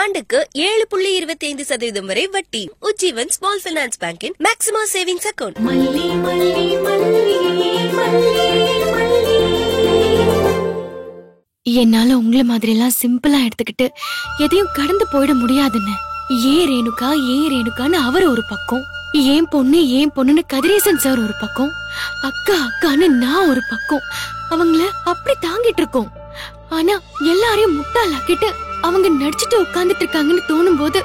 ஆண்டுக்கு 7.25% வரை வட்டி. உஜ்ஜீவன் ஸ்மால் பைனான்ஸ் பேங்கின் மேக்ஸிமம் சேவிங்ஸ் அக்கவுண்ட். என்னால உங்களை மாதிரி எல்லாம் சிம்பிளா எடுத்துக்கிட்டு எதையும் கடந்து போயிட முடியாதுன்னு. ஏன் ரேணுகான்னு அவர் ஒரு பக்கம், ஏன் பொண்ணுன்னு கதிரேசன் சார் ஒரு பக்கம், அக்கா அக்கான்னு நான் ஒரு பக்கம். அவங்கள அப்படி தாங்கிட்டு இருக்கோம். ஆனா எல்லாரையும் முட்டாளாக்கிட்டு அவங்க நடிச்சுட்டு உட்கார்ந்துட்டு இருக்காங்கன்னு தோணும் போது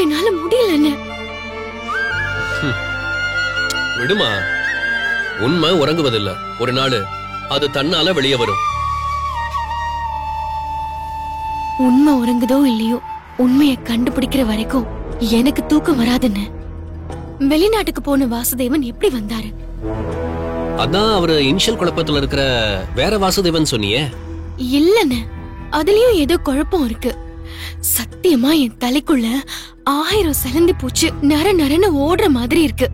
என்னால முடியலன்னு. விடுமா, உண்மை உறங்குவதில்லை. ஒரு நாள் அது தன்னால வெளியே வரும். உண்மை உறங்குதோ இல்லையோ, உண்மையை கண்டுபிடிக்கிற வரைக்கும் எனக்கு தூக்கம் வராதுன்னு. வெளிநாட்டுக்கு போன வாசுதேவன் எப்படி வந்தாரு? அதான் அவரு இனிஷியல் குழப்பத்துல இருக்கிற வேற வாசுதேவன் சொன்னியே. இல்லன்னு, அதுலயும் ஏதோ குழப்பம் இருக்கு. சத்தியமா என் தலைக்குள்ள 1000 சிலந்தி பூச்சு நரன்னு ஓடுற மாதிரி இருக்கு.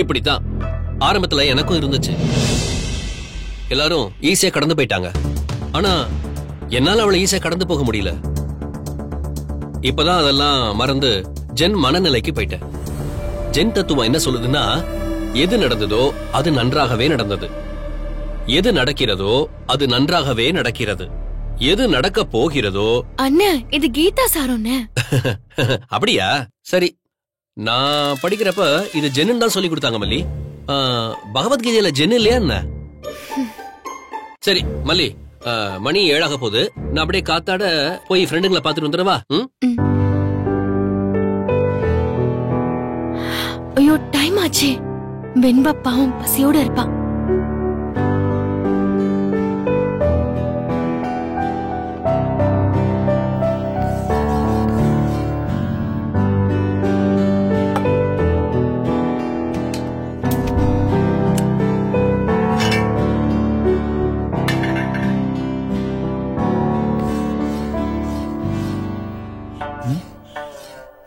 இப்படித்தான் ஆரம்பத்துல எனக்கும் இருந்துச்சு. எல்லாரும் ஈஸியா கடந்து போயிட்டாங்க. ஆனா என்னால அவளை ஈஸியா கடந்து போக முடியல. இப்பதான் அதெல்லாம் மறந்து ஜென் மனநிலைக்கு போயிட்டேன். ஜென் தத்துவம் என்ன சொல்லுதுன்னா, எது நடந்ததோ அது நன்றாகவே நடந்தது, எது நடக்கிறதோ அது நன்றாகவே நடக்கிறது, எது நடக்க போகிறதோ. அண்ணா, இது கீதா சாரோன்னு. அப்படியா? சரி, நான் படிக்கிறப்ப இது ஜென்னு தான் சொல்லி கொடுத்தாங்க மல்லி. பகவத்கீதையில ஜென் இல்லையா என்ன? சரி மல்லி, மணி 7 போகுது. நான் அப்படியே காத்தாட போய் ஃப்ரெண்டுங்களை பாத்துட்டு வந்துடுவா. ஐயோ, டைம் ஆச்சு. வெண்பா பாவம் பசியோட இருப்பா.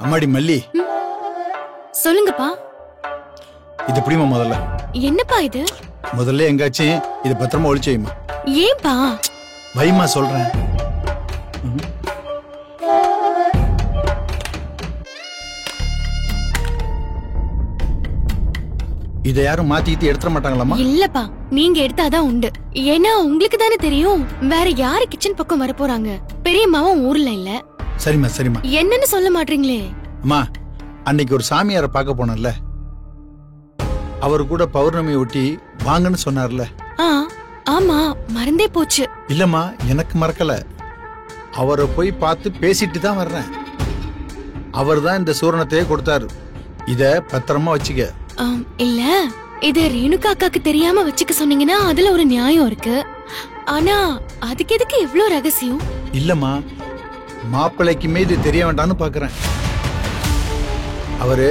அம்மாடி மல்லி, சொல்லுங்கப்பா. இது எப்படிமா? முதல்ல என்னப்பா இது? முதல்ல எங்காச்சும் இது பத்திரமா ஒளிச்சு வைமா. ஏன்பா? வைமா சொல்றேன். இத யாரும் மாத்திட்டு எடுத்துட மாட்டாங்களாமா? இல்லப்பா, நீங்க எடுத்தாதான் உண்டு. ஏன்னா உங்களுக்கு தானே தெரியும் வேற யாரு கிச்சன் பக்கம் வர போறாங்க. பெரியம்மாவும் ஊர்ல இல்ல. சரிம்மா சரிம்மா. என்னன்னு சொல்ல மாட்டீங்களே? அம்மா, அன்னைக்கு ஒரு சாமியார பார்க்க போனல, அவரு கூட பௌர்ணமி ஒட்டி வாங்கன்னு சொன்னார்ல. ஆமா, மறந்தே போச்சு. இல்லம்மா, எனக்கு மறக்கல. அவரை போய் பார்த்து பேசிட்டு தான் வர்றேன். அவர் தான் இந்த சூரணத்தையே கொடுத்தாரு. இத பத்திரமா வச்சுக்க. இல்ல, இத ரேணுகா அக்காக்கு தெரியாம வச்சுக்க சொன்னீங்கன்னா அதுல ஒரு நியாயம் இருக்கு. ஆனா அதுக்கு எதுக்கு இவ்ளோ ரகசியம்? இல்லம்மா, மாப்பிள்ளைக்குமே இது தெரிய வேண்டாம்னு பாக்குறேன். அவரு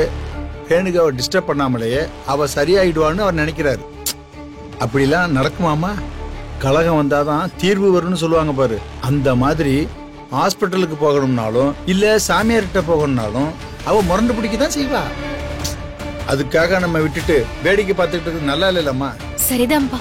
ரேணுகாவை டிஸ்டர்ப் பண்ணாமலேயே அவ சரியாயிடுவான்னு அவர் நினைக்கிறாரு. அப்படிலாம் நடக்குமாமா? கலகம் வந்தாதான் தீர்வு வரும்னு சொல்லுவாங்க பாரு. அந்த மாதிரி ஹாஸ்பிட்டலுக்கு போகணும்னாலும் இல்ல சாமியார்கிட்ட போகணும்னாலும் அவ முரண்டு பிடிக்கதான் செய்வா. அதுக்காக நம்ம விட்டுட்டு வேடிக்கை பார்த்துட்டு நல்லா இல்லம்மா. சரிதான்பா.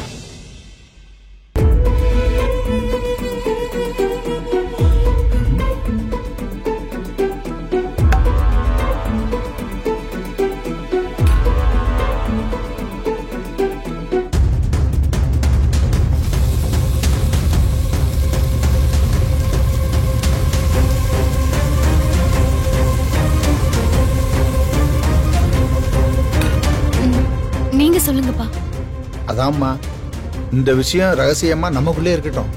நீங்க சொல்லுங்கப்பா. அதாம்மா, இந்த விஷயம் ரகசியமா நமக்குள்ளே இருக்கட்டும்.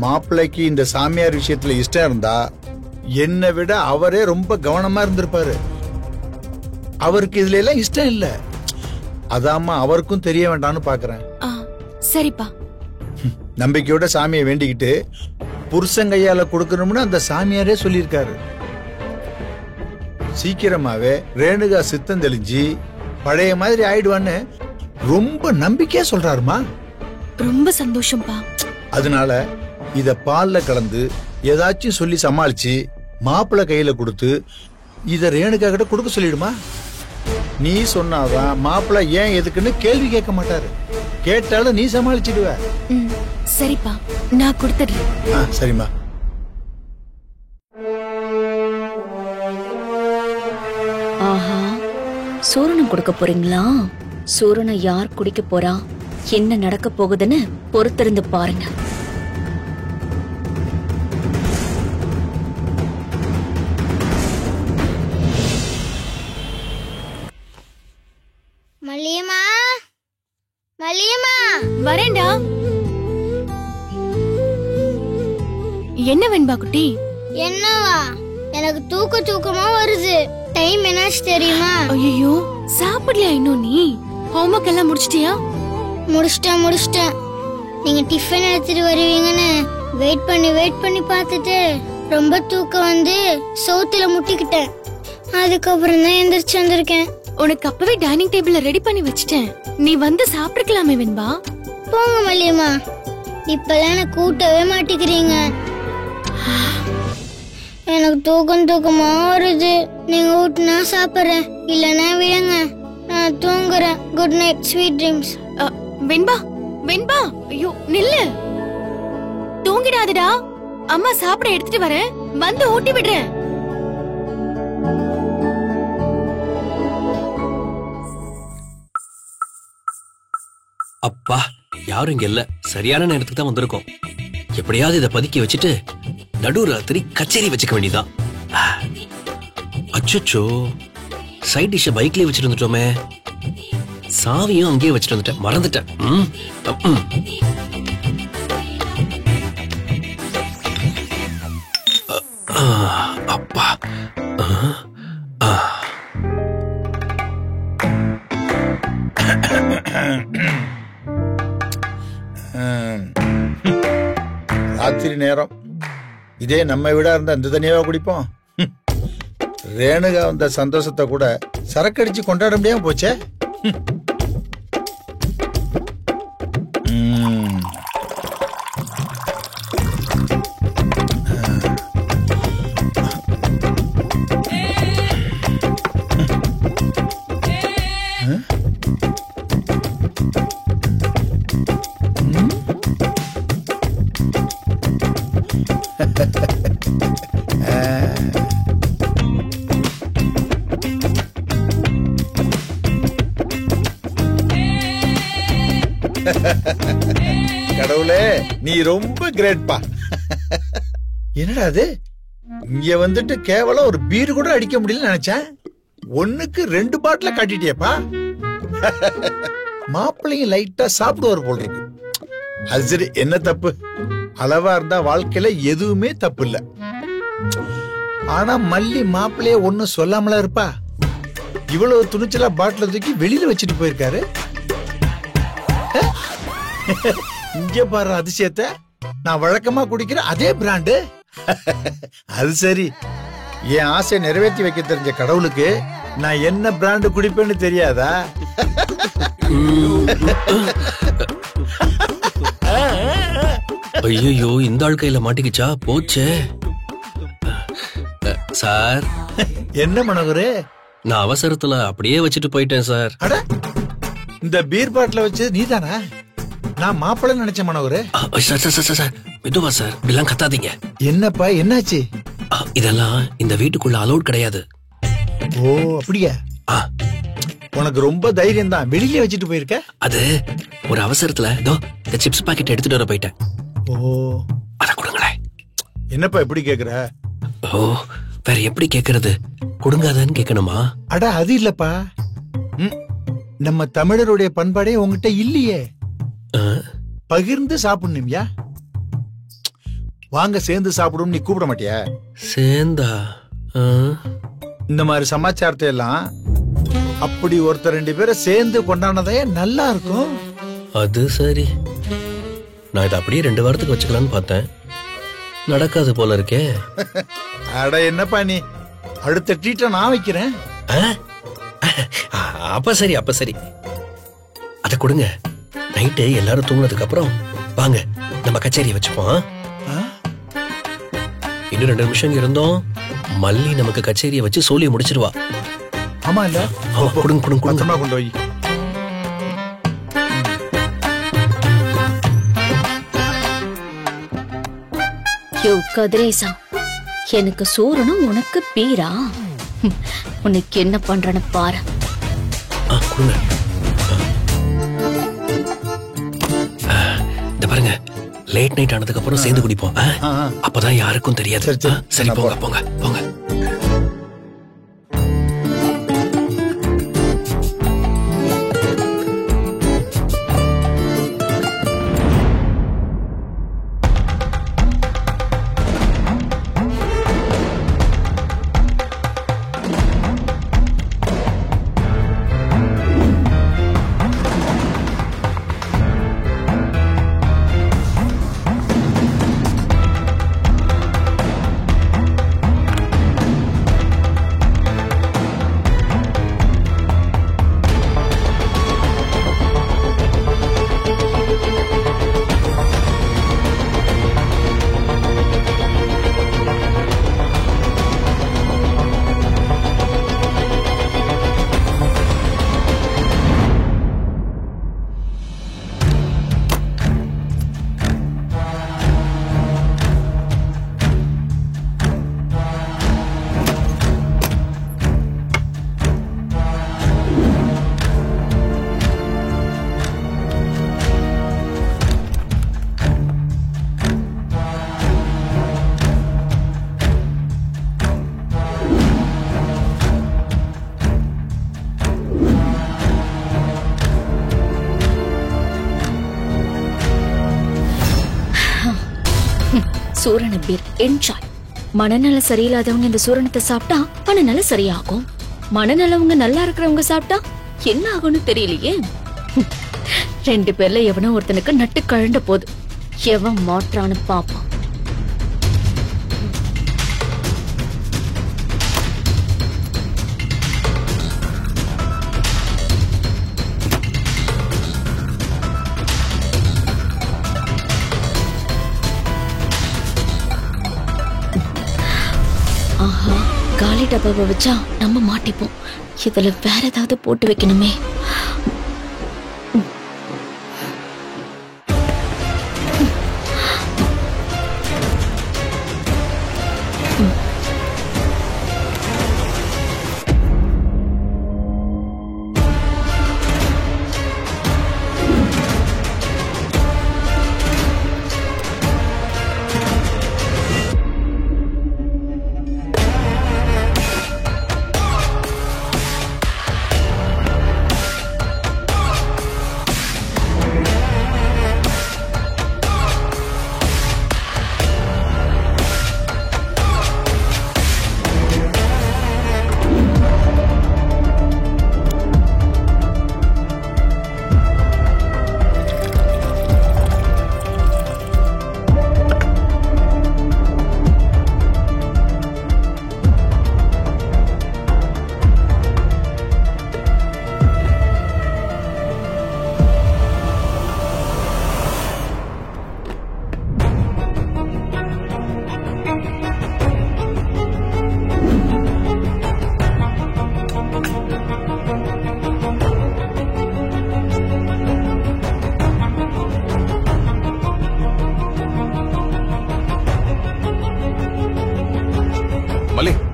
மாப்பிள்ளைக்கு இந்த சாமியார் விஷயத்துல இஷ்டம் இருந்தா என்னை விட அவரே ரொம்ப கவனமா இருந்திருப்பாரு. அவருக்கு இதுல எல்லாம் இஷ்டம் இல்ல. அதாம்மா அவருக்கும் தெரிய வேண்டாம்னு பாக்குறேன். சரிப்பா. நம்பிக்கையோட சாமியை வேண்டிக்கிட்டு புருஷங்கையால கொடுக்கணும்னு அந்த சாமியாரே சொல்லியிருக்காரு. சீக்கிரமாவே ரேணுகா சித்தம் தெளிஞ்சு பழைய மாதிரி ஆயிடுவான்னு ரொம்ப நம்பிக்கையா சொல்றாருமா. ரொம்ப சந்தோஷம்பா. அதனால இத பால்ல கலந்து ஏதாச்சும் சொல்லி சமாளிச்சு மாப்பிள்ளை கையில கொடுத்து இத ரேணுகா கிட்ட கொடுக்க சொல்லிடுமா. நீ சொன்னாதான் மாப்பிள்ளை ஏன் எதுக்குன்னு கேள்வி கேட்க மாட்டாரு. கேட்டாலும் நீ சமாளிச்சிடுவ. சரிப்பா, நான் கொடுத்துடுறேன். சரிம்மா. சூரணம் கொடுக்க போறீங்களா? சூரணம் யார் குடிக்க போறா, என்ன நடக்க போகுதுன்னு பொறுத்திருந்து பாருங்க. மல்லியம்மா, மல்லியம்மா, வரேன்டா. என்ன வெண்பா குட்டி? என்னவா? எனக்கு தூக்கமா வருது. டைம் என்னாச்சு தெரியுமா? ஐயோ, சாப்பிடலையா இன்னும்? நீ ஹோம்வொர்க் எல்லாம் முடிச்சிட்டியா? முடிச்சிட்டேன். நீங்க டிஃபன் எடுத்துட்டு வருவீங்கன்னு வெயிட் பண்ணி பார்த்துட்டு ரொம்ப தூக்கம் வந்து சோத்துல முட்டிக்கிட்டேன். அதுக்கப்புறம் தான் எந்திரிச்சு வந்திருக்கேன். உனக்கு அப்பவே டைனிங் டேபிள்ல ரெடி பண்ணி வச்சிட்டேன். நீ வந்து சாப்பிட்டுக்கலாமே வெண்பா. போங்க மல்லியம்மா, இப்பெல்லாம் என்ன கூட்டவே மாட்டேங்கிறீங்க. எனக்கு தூக்கமா வருது. நீங்க ஊட்டினா சாப்பிடுறேன், இல்லன்னா விடுங்க, நான் தூங்குறேன். Good night, sweet dreams. Venba, ஐயோ நில்லு, தூங்கிடாதடா. அம்மா சாப்பிட எடுத்துட்டு வரேன், வந்து ஊட்டி விடுறேன். அப்பா, யாரும் இங்க இல்ல. சரியான நேரத்துக்கு தான் வந்திருக்கோம். எப்படியாவது இதை பதுக்கி வச்சுட்டு நடுராத்திரி கச்சேரி வச்சுக்க வேண்டியதான். அச்சோ, சைட் டிஷ் பைக்லயே வச்சுட்டு வந்துட்டோமே. சாவியும் அங்கேயே வச்சுட்டு வந்துட்டேன், மறந்துட்டேன். அப்பா, ராத்திரி நேரம் இதே நம்ம வீடா இருந்தா இந்த தனியாவா குடிப்போம்? ரேணுகா வந்த சந்தோஷத்தை கூட சரக்கடிச்சு கொண்டாட முடியாம போச்சே. கடவுளே, நீ ரொம்ப கிரேட்பா. என்னடா அது, இங்க வந்துட்டு கேவலம் ஒரு பீர் கூட அடிக்க முடியல நினைச்சேன். ஒண்ணுக்கு 2 பாட்டில காட்டிட்டியப்பா. மாப்பிள்ளைங்க லைட்டா சாப்பிடுவார் போல் இருக்கு. அது சரி, என்ன தப்பு? அளவா இருந்தா வாழ்க்கையில எதுவுமே தப்பு இல்ல. ஆனா மல்லி மாப்பிள்ளைய ஒன்னும் சொல்லாமலா இருப்பா. இவ்வளவு துணிச்சலா பாட்டில தூக்கி வெளியில வச்சுட்டு போயிருக்காரு. இங்க பாரு அதிசயத்தை, நான் வழக்கமா குடிக்கிற அதே பிராண்டு. அது சரி, என் ஆசை நிறைவேற்றி வைக்க தெரிஞ்ச கடவுளுக்கு நான் என்ன பிராண்டு குடிப்பேன்னு தெரியாதா? ஐயோ, இந்த ஆள் கையில மாட்டிக்கிச்சா போச்சே. சார், என்ன மனோகரே? நான் அவசரத்துல அப்படியே வச்சுட்டு போயிட்டேன் சார். அட, இந்த பீர் பாட்டில வச்சு நீதானா? நான் மாப்பிள்ளை நினைச்ச மனோகரே. சார், மெதுவா சார், இப்படிலாம் கத்தாதீங்க. என்னப்பா, என்னாச்சு? இதெல்லாம் இந்த வீட்டுக்குள்ள அலௌட் கிடையாது. ஓ, அப்படியா? உனக்கு ரொம்ப தைரியம் தான், வெளியில வச்சுட்டு போயிருக்க. அது ஒரு அவசரத்துல இந்த சிப்ஸ் பாக்கெட் எடுத்துட்டு வர போயிட்டேன். ஓ, அத கொடுங்களேன். என்னப்பா இப்படி கேக்குற? ஓ, வேற எப்படி கேக்குறது? கொடுங்காதன்னு கேட்கணுமா? அட, அது இல்லப்பா. நம்ம தமிழருடைய பண்பாடே உங்ககிட்ட இல்லையே. பகிர்ந்து சாப்பிடணும்யா. வாங்க சேர்ந்து சாப்பிடும், நீ கூப்பிட மாட்டியா? சேர்ந்தா? இந்த மாதிரி சமாச்சாரத்தை எல்லாம் அப்படி ஒருத்தர் 2 பேரை சேர்ந்து கொண்டாடுனதே நல்லா இருக்கும். அது சரி, நான் இதை அப்படியே 2 வாரத்துக்கு வச்சுக்கலான்னு பார்த்தேன். நடக்காது போல இருக்கே. அட, என்னப்பா நீ, அடுத்த ட்ரீட்டை நான் வைக்கிறேன். அப்ப சரி, அத கொடுங்க. நைட்டு எல்லாரும் தூங்குனதுக்கு அப்புறம் வாங்க நம்ம கச்சேரியை வச்சுப்போம். இன்னும் 2 நிமிஷம் இருந்தோம், மல்லி நமக்கு கச்சேரியை வச்சு சோழியை முடிச்சிருவா. ஆமா இல்ல? கொடுங்க. பத்திரமா கொண்டு போய். யோ கதிரேசா, எனக்கு சூரனும் உனக்கு பீரா? உனக்கு என்ன பண்றன்னு பாரு. கொடுங்க. இந்த பாருங்க, லேட் நைட் ஆனதுக்கு அப்புறம் சேர்ந்து குடிப்போம். அப்பதான் யாருக்கும் தெரியாது. சரி போங்க போங்க போங்க. சூரண பீர் என்ஜாய். மனநல சரியில்லாதவங்க இந்த சூரணத்தை சாப்பிட்டா மனநல சரியாகும். மனநலவங்க நல்லா இருக்கிறவங்க சாப்பிட்டா என்ன ஆகும்னு தெரியலையே. 2 பேர்ல எவனோ ஒருத்தனுக்கு நட்டு கழண்ட போது எவன் மாற்றான்னு பாப்பான். ஆஹா, காலி டப்பாவை வச்சா நம்ம மாட்டிப்போம். இதுல வேற ஏதாவது போட்டு வைக்கணுமே.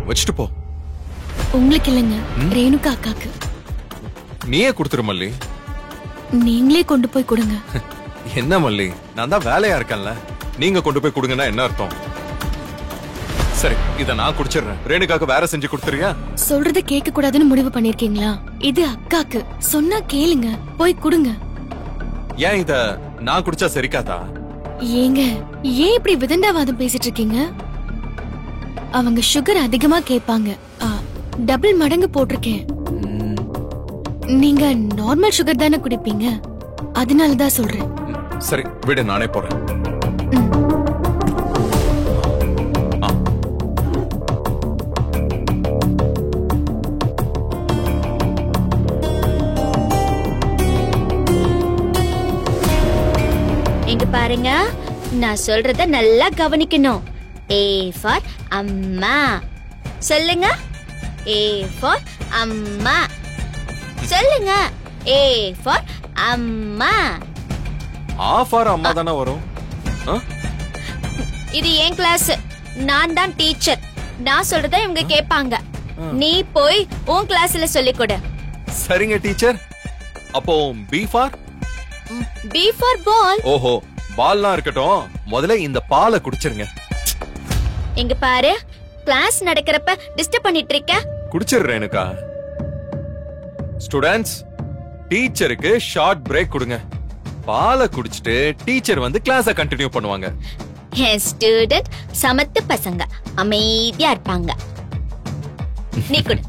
வச்சுட்டு போ. உங்களுக்கு இல்லைங்க, ரேணுகா அக்காக்கு. நீயே கொடுத்துரு மல்லி. நீங்களே கொண்டு போய் கொடுங்க. என்ன மல்லி, நான் தான் வேலையா இருக்கேன்ல, நீங்க கொண்டு போய் கொடுங்கன்னா என்ன அர்த்தம்? சரி, இத நான் குடிச்சிடுறேன். ரேணுகாக்கு வேற செஞ்சு கொடுத்துறியா? சொல்றத கேட்க கூடாதுன்னு முடிவு பண்ணிருக்கீங்களா? இது அக்காக்கு, சொன்னா கேளுங்க, போய் கொடுங்க. ஏன் இத நான் குடிச்சா சரிக்காதா? ஏங்க, ஏன் இப்படி விதண்டாவாதம் பேசிட்டு இருக்கீங்க? அவங்க சுகர் அதிகமா கேட்பாங்க. டபுள் மடங்கு போட்டிருக்கேன். நீங்க நார்மல் சுகர் தானே குடிப்பீங்க, அதனாலதான் சொல்றேன். சரி விடு, நானே போறேன். இங்க பாருங்க, நான் சொல்றத நல்லா கவனிக்கணும். A for அம்மா. சொல்லுங்க. A for அம்மா. சொல்லுங்க. A for அம்மா. ஆ ஃபார் அம்மா தானே வரும். இது என் கிளாஸ், நான் தான் டீச்சர். நான் சொல்றத இவங்க கேட்பாங்க. நீ போய் உன் கிளாஸ்ல சொல்லிக் கொடு. சரிங்க டீச்சர். அப்போ B for B for ball. ஓஹோ, பால்லாம் இருக்கட்டும், முதல்ல இந்த பாலை குடிச்சிருங்க. இங்க பாரு, கிளாஸ் நடக்கிறப்ப டிஸ்டர்ப் பண்ணிட்டு இருக்க. குடிச்சிடுறேனுக்கா. ஸ்டூடெண்ட்ஸ், டீச்சருக்கு ஷார்ட் பிரேக் கொடுங்க. பாலை குடிச்சிட்டு டீச்சர் வந்து கிளாஸ கண்டினியூ பண்ணுவாங்க. ஸ்டூடெண்ட் சமத்து பசங்க, அமைதியா இருப்பாங்க. நீ குடு.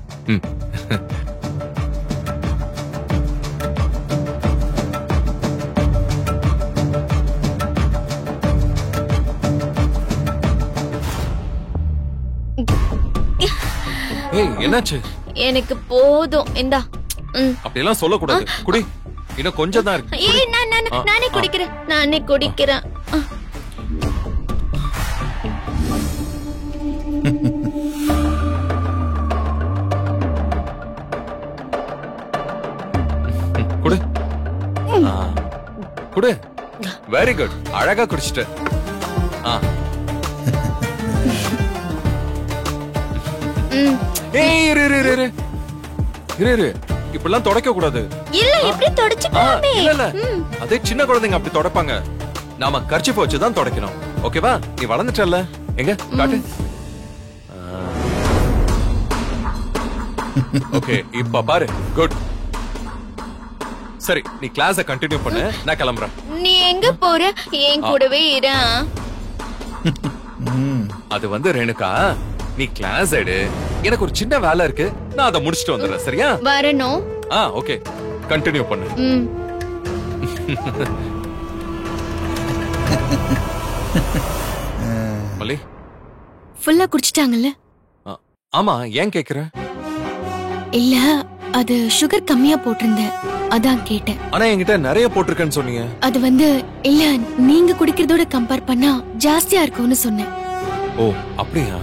ஏய், என்னாச்சு? எனக்கு போதும், இந்தா. அப்படியெல்லாம் சொல்லக்கூடாது. குடி, இன்னும் கொஞ்சம் தான் இருக்கு. ஏய், நானே குடிக்கிறேன், நானே குடிக்கிறேன். குடு. குடு. வெரி குட், அழகா குடிச்சிட்ட. ஏய், இரு. இப்படிலாம் தொடக்க கூடாது. இல்ல, இப்படி தொடச்சுக்கலாமே. இல்ல, அதே சின்ன குழந்தைங்க அப்படி தொடப்பாங்க. நாம கர்ச்சீஃப் வச்சு தான் தொடக்கணும். ஓகேவா? நீ வளர்ந்துட்டல்ல, எங்க காட்டு. ஓகே, இப்ப பாரு. குட். சரி, நீ கிளாஸ கண்டினியூ பண்ணு, நான் கிளம்புறேன். நீ எங்க போற? என் கூடவே இரு. அது வந்து ரேணுகா, நீ கிளாஸ் எடு, எனக்கு ஒரு சின்ன வேலை இருக்கு, நான் அதை முடிச்சிட்டு வந்துடுறேன். சரியா? வரணும். ஓகே, கண்டினியூ பண்ணு. மல்லி, ஃபுல்லா குடிச்சிட்டாங்கல்ல? ஆமா, ஏன் கேக்குற? இல்ல, அது சுகர் கம்மியா போட்டிருந்தேன், அதான் கேட்டேன். ஆனா என்கிட்ட நிறைய போட்டிருக்கேன்னு சொன்னீங்க. அது வந்து இல்ல, நீங்க குடிக்கிறதோட கம்பேர் பண்ணா ஜாஸ்தியா இருக்கும்னு சொன்னேன். ஓ, அப்படியா?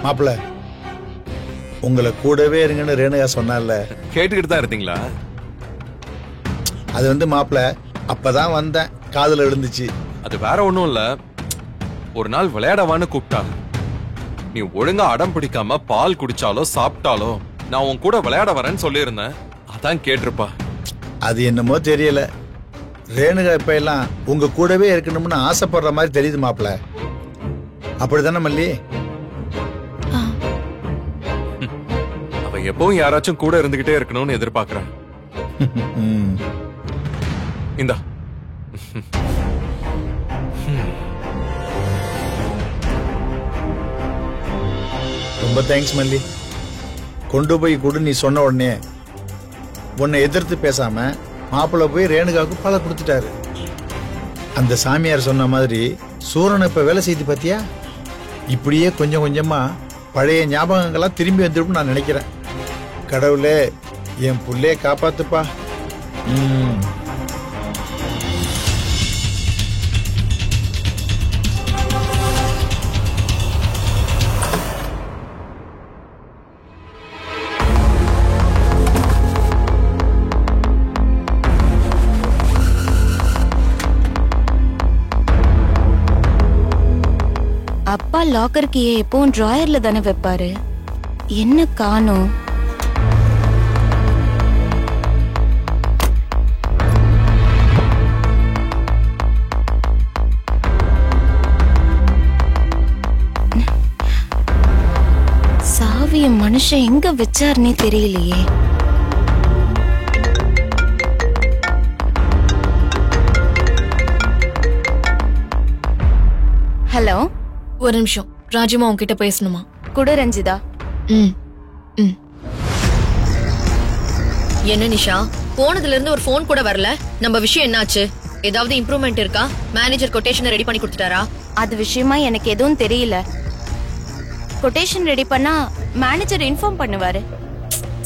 மாப்பிள்ள, உங்களை கூடவே இருங்கன்னு ரேணுகா சொன்னால, கேட்டுக்கிட்டு தான் இருந்தீங்களா? அது வந்து மாப்பிள்ள, அப்பதான் வந்தேன், காதுல விழுந்துச்சு. அது வேற ஒண்ணும் இல்ல, ஒரு நாள் விளையாடவான்னு கூப்பிட்டா. நீ ஒழுங்கா அடம் பிடிக்காம பால் குடிச்சாலோ சாப்பிட்டாலோ நான் உன் கூட விளையாட வரேன்னு சொல்லியிருந்தேன், அதான் கேட்டிருப்பா. அது என்னமோ தெரியல, ரேணுகா இப்ப எல்லாம் உங்க கூடவே இருக்கணும்னு ஆசைப்படுற மாதிரி தெரியுது மாப்பிள்ள. அப்படித்தானே மல்லி? அவ எப்பவும் யாராச்சும் கூட இருந்துகிட்டே இருக்கணும்னு எதிர்பார்க்கறான். இந்தா. ரொம்ப தேங்க்ஸ் மல்லி. கொண்டு போய் கொடு நீ சொன்ன உடனே உன்னை எதிர்த்து பேசாம மாப்பிள்ள போய் ரேணுகாவுக்கு பாலை கொடுத்துட்டாரு. அந்த சாமியார் சொன்ன மாதிரி சூரனை இப்ப வேலை செய்து பாத்தியா? இப்படியே கொஞ்சம் கொஞ்சமா பழைய ஞாபகங்கள்லாம் திரும்பி வந்துடும் நான் நினைக்கிறேன். கடவுளே, என் புள்ளைய காப்பாத்துப்பா. அப்பா லாக்கர் கீயை எப்பவும் டிராயர்ல தானே வைப்பாரு, என்ன காணோம்? சாவிய மனுஷன் எங்க வச்சாருன்னே தெரியலையே. ஹலோ, ஒரு நிமிஷம், ராஜிமா உன்கிட்ட பேசணுமா? குடு ரஞ்சிதா. என்ன நிஷா, போனதுல இருந்து ஒரு போன் கூட வரல. நம்ம விஷயம் என்னாச்சு? ஏதாவது இம்ப்ரூவ்மெண்ட் இருக்கா? மேனேஜர் கொட்டேஷனை ரெடி பண்ணி கொடுத்துட்டாரா? அது விஷயமா எனக்கு எதுவும் தெரியல. கொட்டேஷன் ரெடி பண்ணா மேனேஜர் இன்ஃபார்ம் பண்ணுவாரு.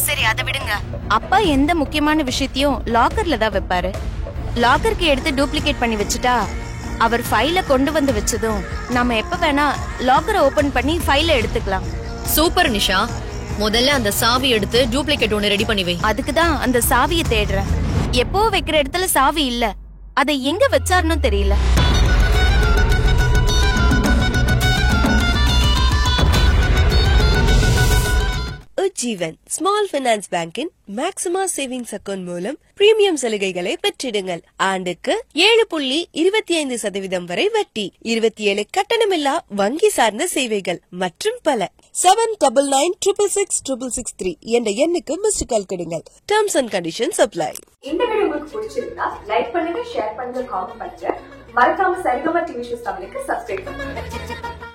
சரி, அதை விடுங்க. அப்பா எந்த முக்கியமான விஷயத்தையும் லாக்கர்ல தான் வைப்பாரு. லாக்கருக்கு எடுத்து டூப்ளிகேட் பண்ணி வச்சுட்டா அவர் ஃபைல கொண்டு வந்து வச்சதும் நாம எப்ப வேணா லாக்கரை ஓபன் பண்ணி ஃபைல எடுத்துக்கலாம். சூப்பர் நிஷா, முதல்ல அந்த சாவி எடுத்து டூப்ளிகேட் ஒன்னு ரெடி பண்ணி வை. அதுக்கு தான் அந்த சாவியை தேடுறேன். எப்போ வைக்கிற இடத்துல சாவி இல்ல, அதை எங்க வச்சாருன்னு தெரியல. உஜ்ஜீவன் ஸ்மால் பைனான்ஸ் பேங்கின் மேக்ஸிமா சேவிங்ஸ் அக்கவுண்ட் மூலம் பிரீமியம் சலுகைகளை பெற்றிடுங்கள். ஆண்டுக்கு 7.25% வரை வட்டி, 27 கட்டணமில்லா வங்கி சார்ந்த சேவைகள் மற்றும் பல. 7996666663 என்ற எண்ணுக்கு மிஸ்டு கால் கொடுங்கள். Terms and conditions apply. இந்த வீடியோ உங்களுக்கு பிடிச்சிருந்தா லைக் பண்ணுங்க, ஷேர் பண்ணுங்க, காமெண்ட் பண்ணுங்க. மறக்காம சரிகமா டிவி ஷோஸ் தமிழுக்கு சப்ஸ்கிரைப் பண்ணுங்க.